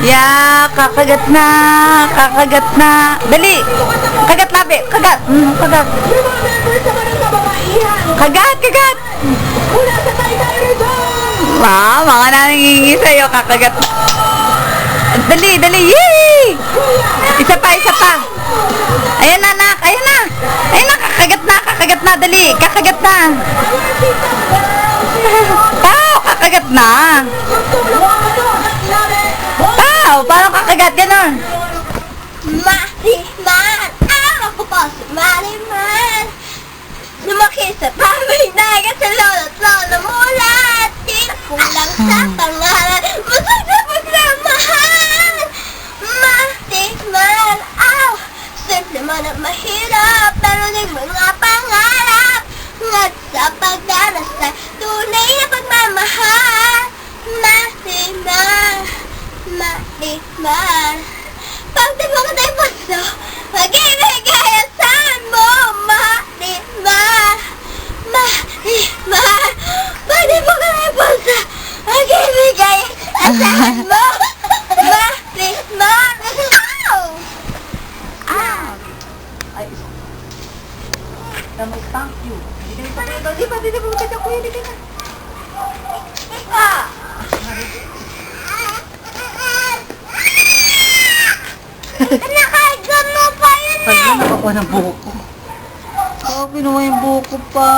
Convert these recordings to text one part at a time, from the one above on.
Yeah, kakagat na. Kakagat na. Dali. Kagat labi. Kagat. Kagat. Kagat, kagat. Mga nangingi sa'yo. Kakagat. Dali, dali. Yay! Isa pa, isa pa. Ayan na, nak. Ayan na. Ayan na, kakagat na. Kakagat na. Dali. Kakagat na. Pao, kakagat na. Pao, paano kakagat? Ganon. Masiman! Araw ko po si Mariman! Lumaki sa pamay dagat sa lolo't lolo mula at tinakulang sa pangalan busog na pagmamahal! Masiman! Aw! Simple man at mahirap pero di mga pangarap ngat sa pagdarasal tunay na pagmamahal! Masiman! Masiman! Pagtagpo ko tayo puso, mag-ibigay ang saan mo, Mariman! Mariman! Pagtagpo ko tayo puso, mag-ibigay ang saan mo, Mariman! Ow! Ow! Ay, damay, thank you. Di ba, kuya, di ka na. Nakaigam mo pa yun eh! Pagyan ako ng buko. Oh, kinuha yung buko pa.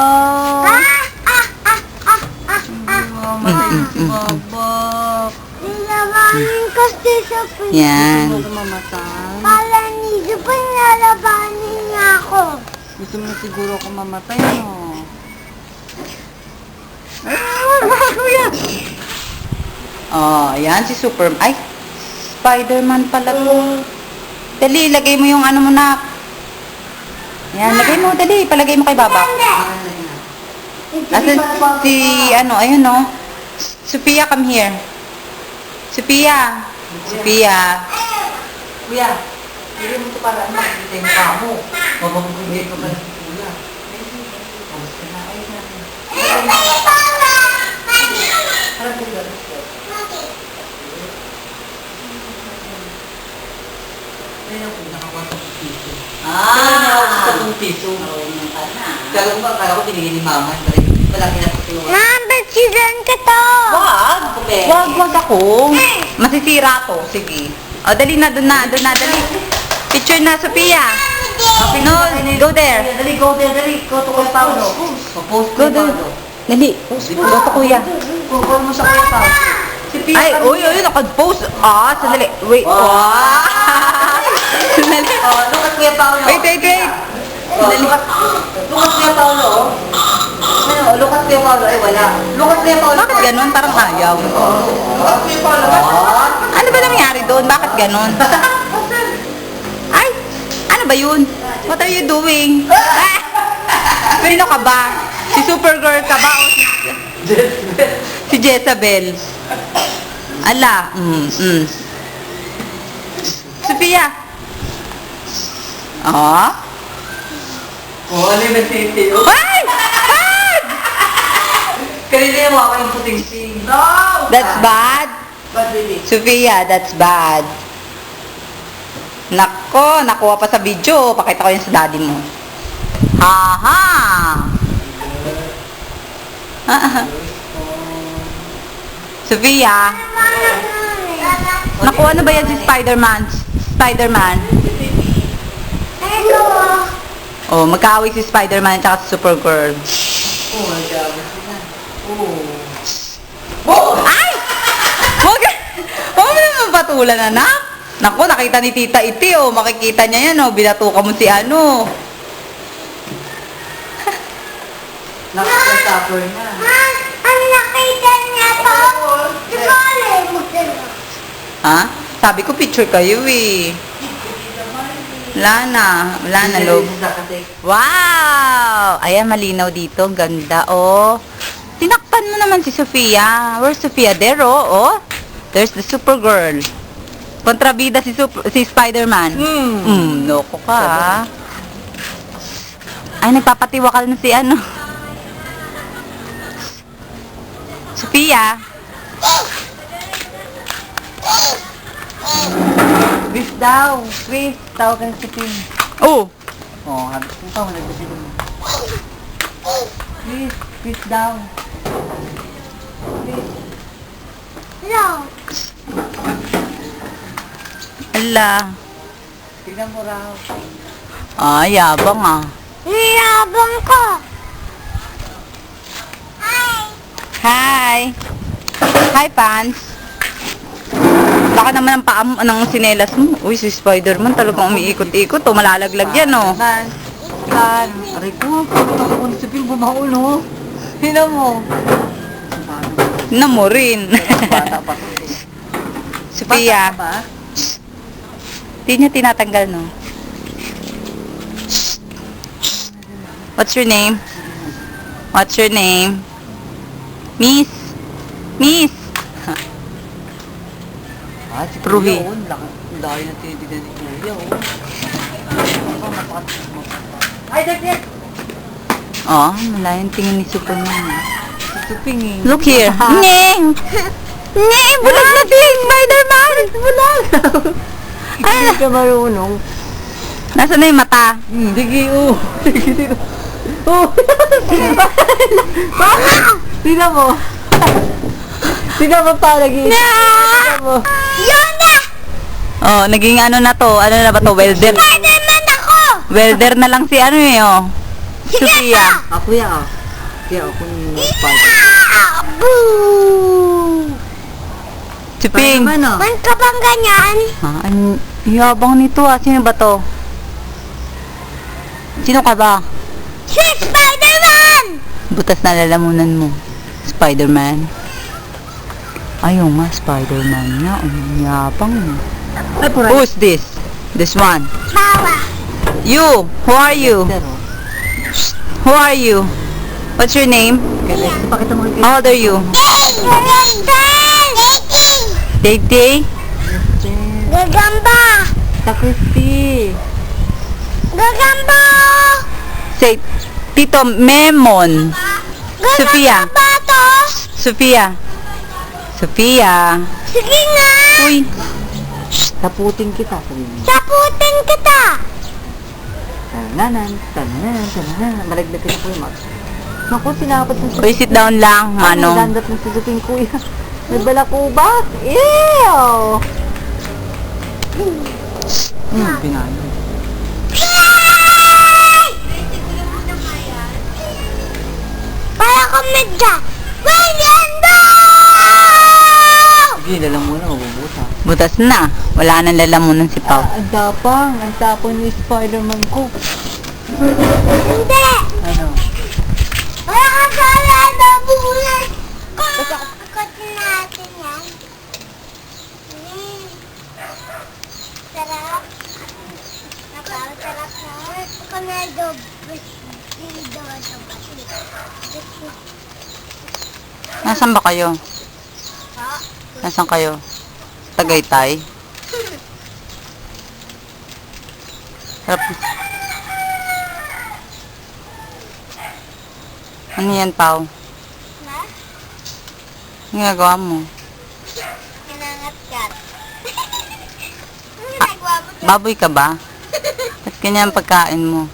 Mamatay si Babak. Nilabanin kasi sa pinto. Yan. Kala niyo pa nalabanin niya ako. Gusto mo na siguro ako mamatay, no? Kuya! Oh, yan si Superman. Ay, Spider-Man pala po. Dali, lagay mo yung ano mo na. Yan, lagay mo, dali. Palagay mo kay Baba. Asan si, ano, ayun, no? Sophia, come here. Sophia. Sophia. Kuya, hindi mo ito para ano, makikita yung mukha mo. Mababagay ko pala si Kuya. Kamusta na? Ayun na. Parang Kuya. Kaya ako nakakwasang piso. Sa piso. Kala ko tinigil ni Mama. Malaki na po siya. Number children ka to. Wag ako. Masisira to. Sige. O, dali na, doon na, dali. Picture na, Sophia. No, go there. Dali, go there, dali. Go to Kuya Paolo. Post go there. Dali. Go to Kuya. Go mo sa Kuya Paolo. Ay, naka-post. Sandali. Wait. Sandali. Look at Kuya Paolo. Wait. Look at Kuya Paolo. Look at Kuya Paolo. Ay, wala. Look at Kuya Paolo. Bakit ganun? Parang ayaw. Look at Kuya Paolo. Ano ba nangyari doon? Bakit ganun? Ay, ano ba yun? What are you doing? Sino ka ba? Si Supergirl ka ba? O si Jezabel? Ala. Sophia. Ano yung nagtitiyo? Ay! Kanina yung mga yung puting sing. No! That's bad? Bad, baby. Sophia, that's bad. Nako, nakuha pa sa video. Pakita ko yun sa daddy mo. Haha! Sophia, nakuha na ba yan si Spider-Man? Hello. Oh, magkaaway si Spider-Man at si Supergirl. Ang dami sila. Ay! Huwag mo naman patulan, anak. Naku, nakita ni Tita Iti, oh. Makikita niya yan, oh. Binatuka mo si ano. Nakasuffer na. Ang nakita niya to. Ha? Sabi ko, picture kayo, eh. Wala na, love. Wow! Ayan, malinaw dito. Ganda, oh. Tinakpan mo naman si Sophia. Where's Sophia? There, oh. There's the Supergirl. Kontrabida si Spider-Man. Loko ka, ha? Ay, nagpapatiwakal na si ano. Sophia. Chris daw. Chris, tawagan si Pin. Oh, Oo, habis mo pa, nagdasilo mo. Chris daw. Chris. Hello. ala. Tignan mo raw. Ah, yabang ah. Niyabang ko. Hi. Hi. Hi, Pants. Baka naman ang paam ng sinelas mo. Uy, si Spider-Man talagang umiikot-ikot. O, malalaglag yan, oh. Man. Kan. Aray ko, pagkakita ko si Pin bumaon, oh. Hina mo. Na mo rin. Bata pa to. Sophia. Bata pa ba? Di niya tinatanggal, no? What's your name? What's your name? Miss? Miss? Ah, si Pruhi. Kuya, oh. Ang dahil na tinitignan ni Kuya, oh. Ako, napakatis mo. Ay, Dad! Oh, malayan tingin ni Superman. Si Tuping, eh. Look here. Nye! Nye! Bulag na si Spider-Man! Bulag! Hindi ka marunong. Nasaan na yung mata? Sige, oh. Sige, oh. Tingnan mo. Tingnan mo pa, nag-iisip. Tingnan mo. Yun na! Oh, naging ano na to? Ano na ba to? Welder? Spider-Man ako! Welder na lang si ano eh, oh. Sophia. Ah, Kuya, ah. Kuya, ako yung spider. Ah! Boo! Chuping. Spider-Man, ah. Man ka bang ganyan? Ah, ang yabang nito ah. Sino ba to? Sino ka ba? Si Spider-Man! Butas na lalamunan mo. Spider-Man. Ayaw nga, Spider-Man nga. Ang yabang. Ay, pura. Who's this? This one. Bawa! You! Who are you? Who are you? What's your name? Kaya, pakita mo kay How old are you? Day-Day? Gagamba! Sa Christy. Gagamba! Say, Tito Memon. Sophia. Gagamba to! Sophia. Sophia. Sige nga! Uy. Taputin kita, sabi mo. Saputin kita! Tananan, tananan, tananan. Malaglag ka na po yung mat. Naku, sinapot mo Uy, sit down lang, Manong. Nandat mo si Duping Kuya. May balakubat. Ew! Pinalo. Para komedya! Maganda! Sige, lalang muna, mabubuta. Butas na. Wala nang lalamunan si Pao. Ang tapang ni Spider-Man ko. Hindi! Ano? Wala ka kala na bulan! Kakakot natin yan. Sarap. Sarap na. Kamado. Nasaan ba kayo? Nasaan kayo? Tagaytay? Sarap. Ano yan, Pao? Na? Ano ginagawa mo? Kinangat-kat. Ano ginagawa mo? Baboy ka ba? Ba't ganyan ang pagkain mo?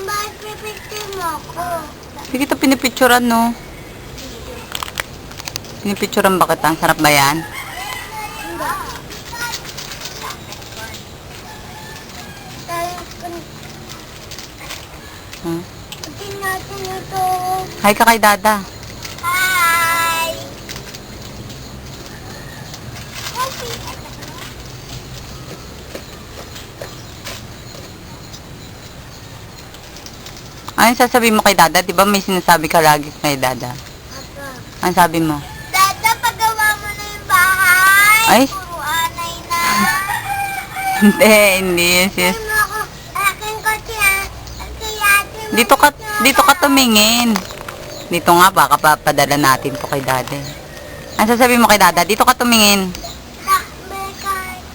Bakit pipicture mo ako? Hindi kita pinipicturan, no? Pinipicturan ba kita? Sarap ba yan? Huh? Pagkin natin ito. Hi ka kay Dada. Hi! Ano sasabihin mo kay Dada? Di ba may sinasabi ka lagi kay Dada? Ano sabi mo? Dada, pagawa mo na yung bahay. Ay? Puro anay na. Hindi yan sis. Ano ako, akin ko siya. Kaya ate mo Dito ka tumingin. Dito nga, baka papadala natin to kay Dada. Ano sasabihin mo kay Dada? Dito ka tumingin.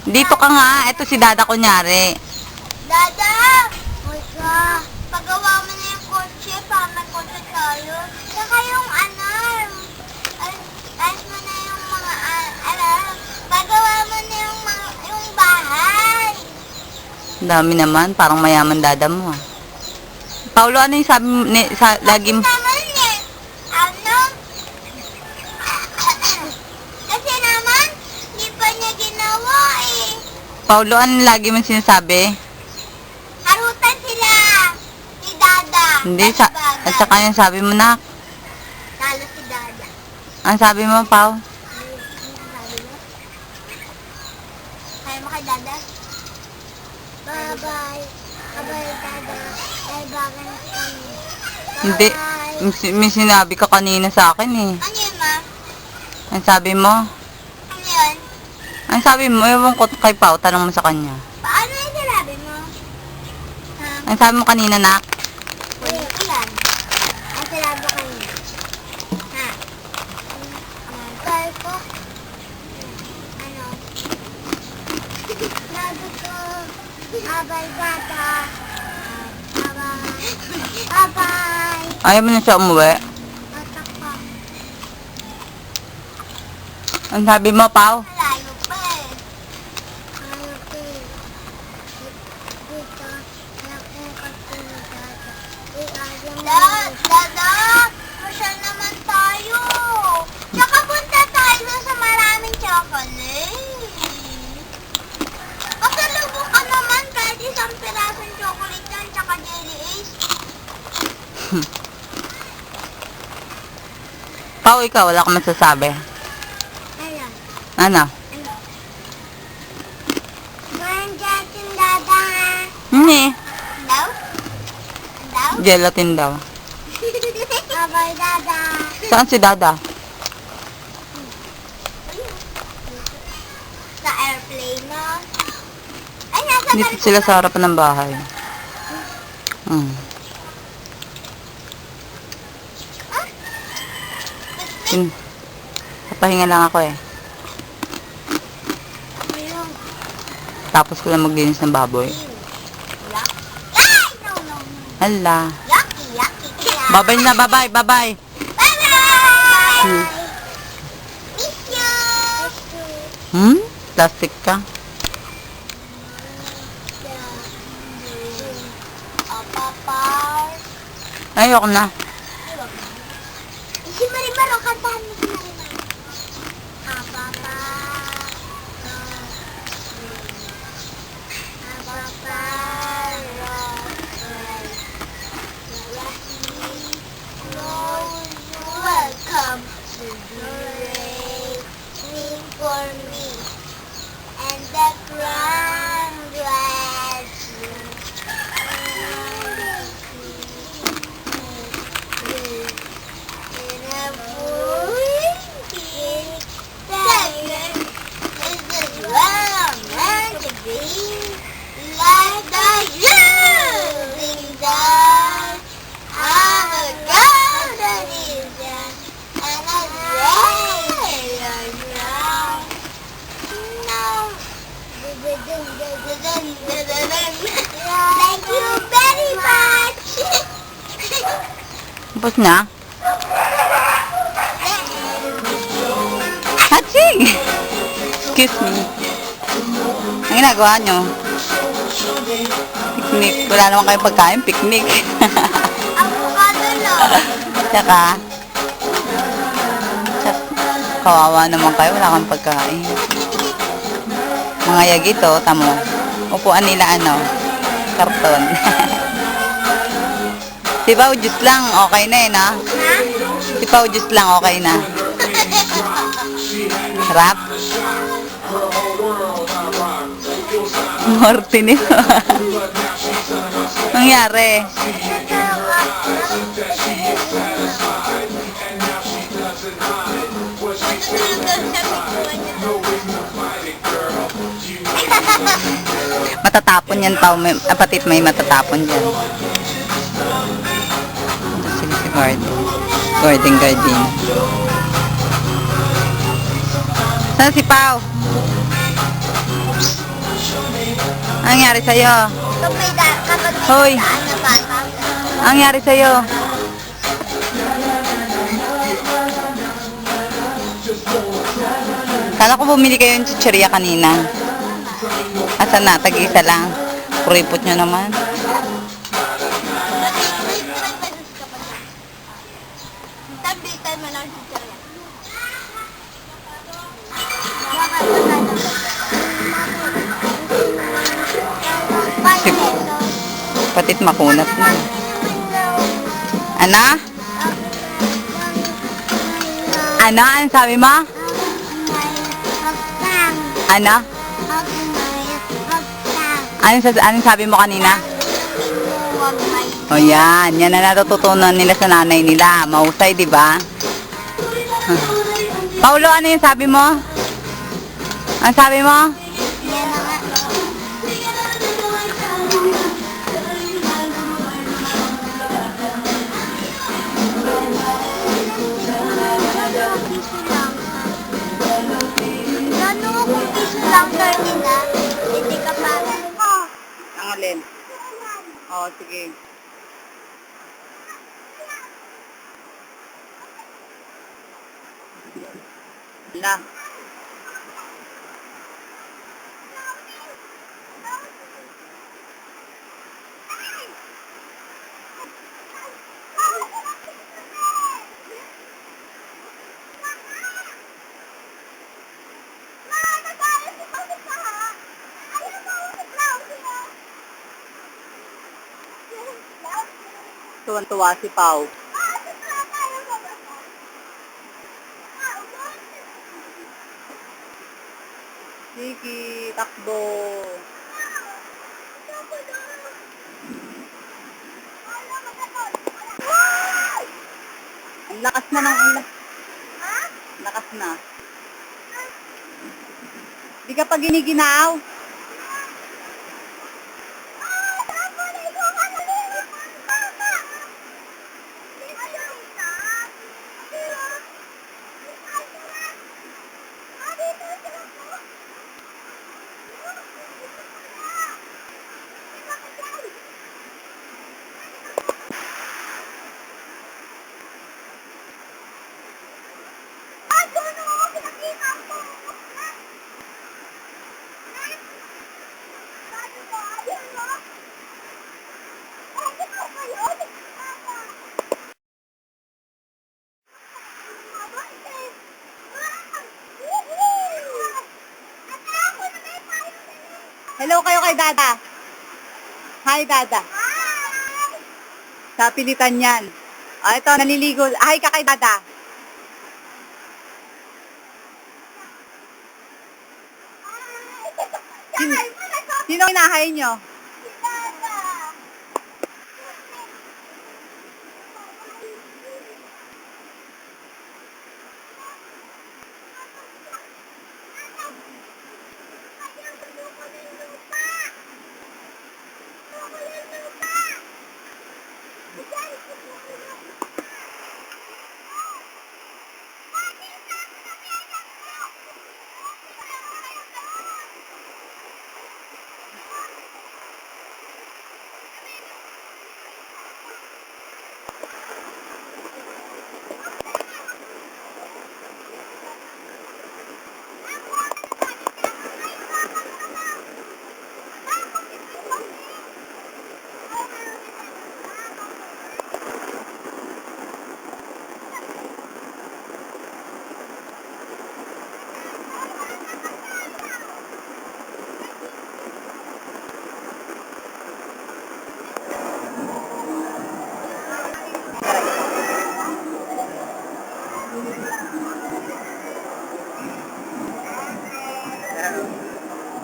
Dito ka nga. Ito si Dada kunyari. Dada! Huwag ka. Pagawa mo na yung kotse para may kotse tayo. Saka yung alarm. Ayos mo na yung mga alarm. Pagawa mo na yung Dami naman, parang mayaman dada mo ah. Paulo, ano yung sabi mo, lagi mo? Naman eh. Ano? Kasi naman, hindi pa niya ginawa eh. Paulo, ano lagi mo sinasabi? Harutan sila. Si Dada. Hindi, Bagay. at saka yung sabi mo na, Talo si Dada. ang sabi mo, Pao? Ano sabi mo? Kaya mo kay Dada? Bye-bye. Bye-bye, Dada. Bye-bye kami. Hindi, may sinabi ka kanina sa akin eh. Ano yun, ma? Ang sabi mo? Ano yun? Ang sabi mo, ewan ko kay Pao, tanong mo sa kanya. Paano yung sinabi mo? Ha? Ang sabi mo kanina, nak? Ulit ko yan. Ang sinabi ko kanina. Ha? Ang call ko. Ano? Sabi ko, abay bata. Abay. Abay. Ayaw mo na siya umuwi. Tatak pa. Ang sabi mo, Pao? Malayo pa eh. Malayo pa eh. Dito, nakikot ko ni Dada. Dada! Masyal naman tayo. Tsaka punta tayo sa maraming chocolate. Pasalubong ka naman kahit isang pirasong chocolate yan tsaka jelly ace. Pao, ikaw, wala kang masasabi. Ayan. Ano? Nandiyan si Dada. Hindi. Daw? Daw? Gelatin daw. Abay, Dada. Saan si Dada? Sa airplane na. Ay, nasa Dito barko sila ba? sa harapan ng bahay. Hmm. Ah? Papahinga lang ako eh. Ayun. Tapos ko lang maglinis ng baboy. Yuck. Ay! No, no, no. Hala. Yucky, yucky. Babay na, babay, babay. Bye-bye! Miss you! Hmm? Plastic ka? Papapar. Ayoko na. Si Marimar, o kantahan mo si Marimar. Papapar. Papapar. Welcome to the rain. Sing for me. And the ground bless you. In a windy second, is this where I'm meant to be? Like the shooting stars of a golden Eden, and a great ground. No. Thank you very much. Tapos na? Hatsing! Excuse me. Ang ginagawa nyo? Picnic. Wala naman kayong pagkain. Picnic. Avocado no. Tsaka, kawawa naman kayo. Wala kang pagkain. Mga yagito, tamo. Upuan nila ano? Karton. Si Pao juice lang, okay na eh, no? Ha? Si Pao juice lang, okay na. Harap. Morty niyo. Nangyari. Matatapon yan, Pao. Apatit may matatapon dyan. Ito sila si Gordon. Gordon. Saan si Pao? Anong nangyari sa'yo? Kapag Hoy. daan na bata. Anong nangyari sa'yo? Kala ko bumili kayo ng chichirya kanina. Asan na? Tag-isa lang. Kuripot niya naman. Tabitan mo lang si Jaya. Patit makunat na. Ana? Ana? Ano sabi mo? Ana? Ano sabi mo kanina? O yan. Yan na natututunan nila sa nanay nila. Mahusay, di ba? Paulo, ano yung sabi mo? Ano sabi mo? Ang alin? Oo, sige. Wala. Tuwan-tuwa si Pau. Sige, takbo. Ang lakas na ng ulan. Lakas na. Di ka pa giniginaw. Hello kayo kay Dada. Hi, Dada. Sa pilitan yan. Ito, naliligo. Hi ka kay Dada. Sino inahay nyo?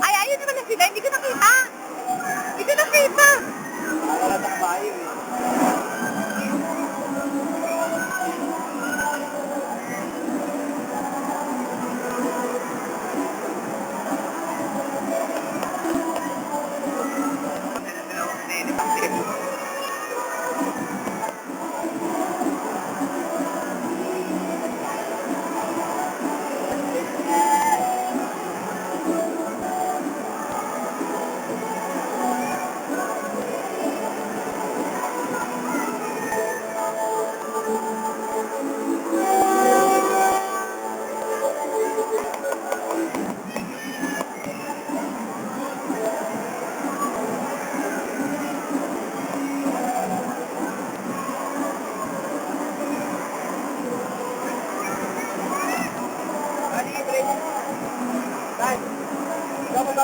Ay, ayun naman na sila. Hindi ko nakita. Hindi ko nakita. Wala sa kabayo eh. Dapat